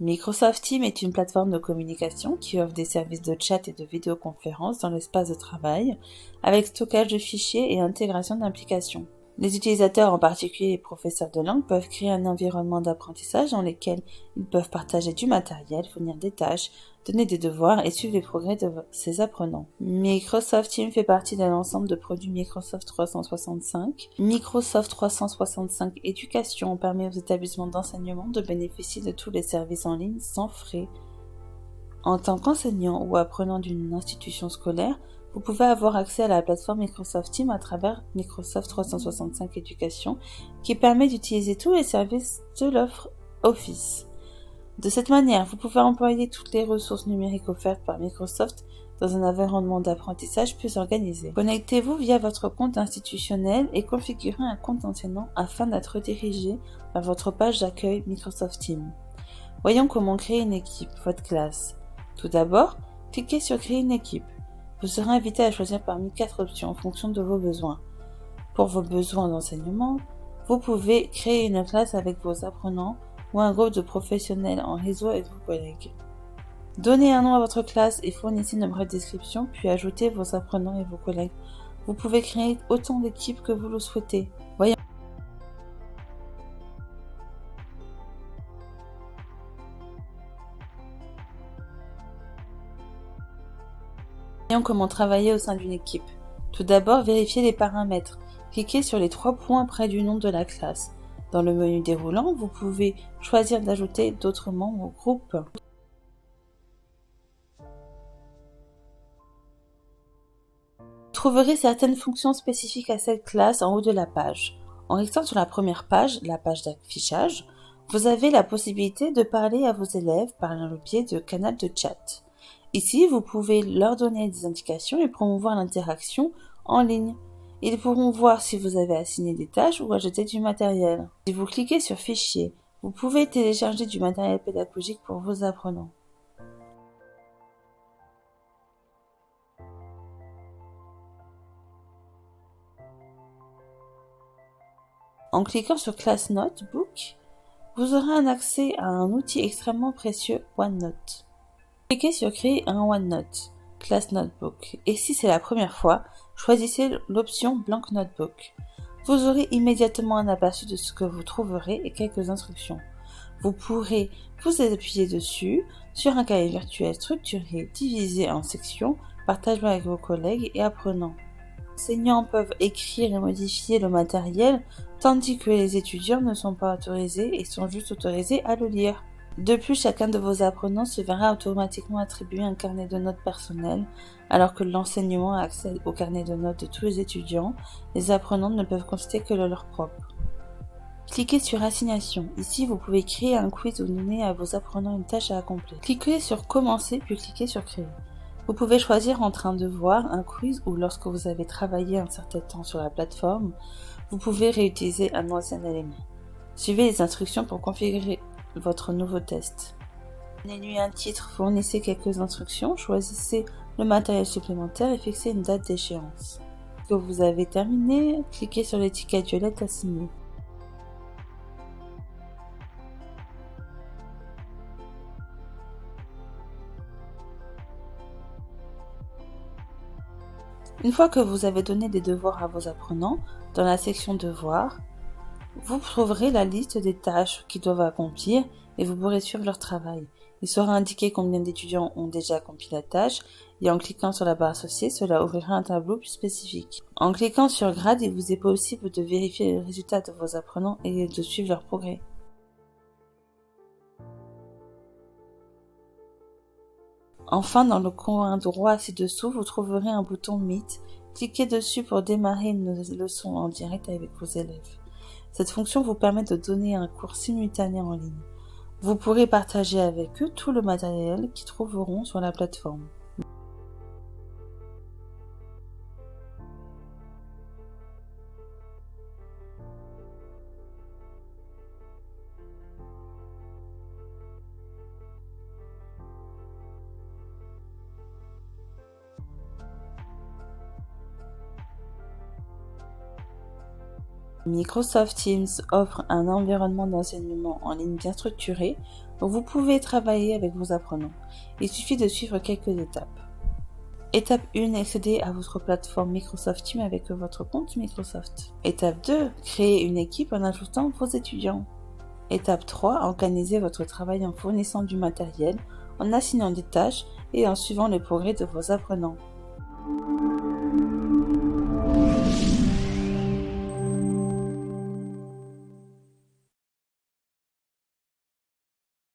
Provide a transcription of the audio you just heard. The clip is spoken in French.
Microsoft Teams est une plateforme de communication qui offre des services de chat et de vidéoconférence dans l'espace de travail, avec stockage de fichiers et intégration d'applications. Les utilisateurs, en particulier les professeurs de langue, peuvent créer un environnement d'apprentissage dans lequel ils peuvent partager du matériel, fournir des tâches, donner des devoirs et suivre les progrès de ses apprenants. Microsoft Teams fait partie d'un ensemble de produits Microsoft 365. Microsoft 365 Éducation permet aux établissements d'enseignement de bénéficier de tous les services en ligne sans frais. En tant qu'enseignant ou apprenant d'une institution scolaire, vous pouvez avoir accès à la plateforme Microsoft Teams à travers Microsoft 365 Éducation qui permet d'utiliser tous les services de l'offre Office. De cette manière, vous pouvez employer toutes les ressources numériques offertes par Microsoft dans un environnement d'apprentissage plus organisé. Connectez-vous via votre compte institutionnel et configurez un compte enseignant afin d'être redirigé vers votre page d'accueil Microsoft Teams. Voyons comment créer une équipe, votre classe. Tout d'abord, cliquez sur Créer une équipe. Vous serez invité à choisir parmi 4 options en fonction de vos besoins. Pour vos besoins d'enseignement, vous pouvez créer une classe avec vos apprenants ou un groupe de professionnels en réseau avec vos collègues. Donnez un nom à votre classe et fournissez une brève description, puis ajoutez vos apprenants et vos collègues. Vous pouvez créer autant d'équipes que vous le souhaitez. Voyons comment travailler au sein d'une équipe. Tout d'abord, vérifiez les paramètres. Cliquez sur les 3 points près du nom de la classe. Dans le menu déroulant, vous pouvez choisir d'ajouter d'autres membres au groupe. Vous trouverez certaines fonctions spécifiques à cette classe en haut de la page. En restant sur la première page, la page d'affichage, vous avez la possibilité de parler à vos élèves par le biais de canal de chat. Ici, vous pouvez leur donner des indications et promouvoir l'interaction en ligne. Ils pourront voir si vous avez assigné des tâches ou ajouté du matériel. Si vous cliquez sur Fichier, vous pouvez télécharger du matériel pédagogique pour vos apprenants. En cliquant sur Class Notebook, vous aurez un accès à un outil extrêmement précieux, OneNote. Cliquez sur Créer un OneNote, Class Notebook, et si c'est la première fois, choisissez l'option Blank Notebook. Vous aurez immédiatement un aperçu de ce que vous trouverez et quelques instructions. Vous pourrez vous appuyer dessus sur un cahier virtuel structuré, divisé en sections, partageable avec vos collègues et apprenants. Les enseignants peuvent écrire et modifier le matériel, tandis que les étudiants ne sont pas autorisés et sont juste autorisés à le lire. De plus, chacun de vos apprenants se verra automatiquement attribuer un carnet de notes personnel, alors que l'enseignement a accès au carnet de notes de tous les étudiants. Les apprenants ne peuvent consulter que le leur propre. Cliquez sur Assignation. Ici, vous pouvez créer un quiz ou donner à vos apprenants une tâche à accomplir. Cliquez sur Commencer, puis cliquez sur Créer. Vous pouvez choisir entre un devoir, un quiz ou lorsque vous avez travaillé un certain temps sur la plateforme, vous pouvez réutiliser un ancien élément. Suivez les instructions pour configurer votre nouveau test. Donnez-lui un titre, fournissez quelques instructions, choisissez le matériel supplémentaire et fixez une date d'échéance. Lorsque vous avez terminé, cliquez sur l'étiquette violette à signer. Une fois que vous avez donné des devoirs à vos apprenants, dans la section Devoirs, vous trouverez la liste des tâches qu'ils doivent accomplir et vous pourrez suivre leur travail. Il sera indiqué combien d'étudiants ont déjà accompli la tâche et en cliquant sur la barre associée, cela ouvrira un tableau plus spécifique. En cliquant sur Grade, il vous est possible de vérifier les résultats de vos apprenants et de suivre leur progrès. Enfin, dans le coin droit ci-dessous, vous trouverez un bouton Meet. Cliquez dessus pour démarrer une leçon en direct avec vos élèves. Cette fonction vous permet de donner un cours simultané en ligne. Vous pourrez partager avec eux tout le matériel qu'ils trouveront sur la plateforme. Microsoft Teams offre un environnement d'enseignement en ligne bien structuré. Vous pouvez travailler avec vos apprenants. Il suffit de suivre quelques étapes. Étape 1, accéder à votre plateforme Microsoft Teams avec votre compte Microsoft. Étape 2, créer une équipe en ajoutant vos étudiants. Étape 3, organiser votre travail en fournissant du matériel, en assignant des tâches et en suivant le progrès de vos apprenants.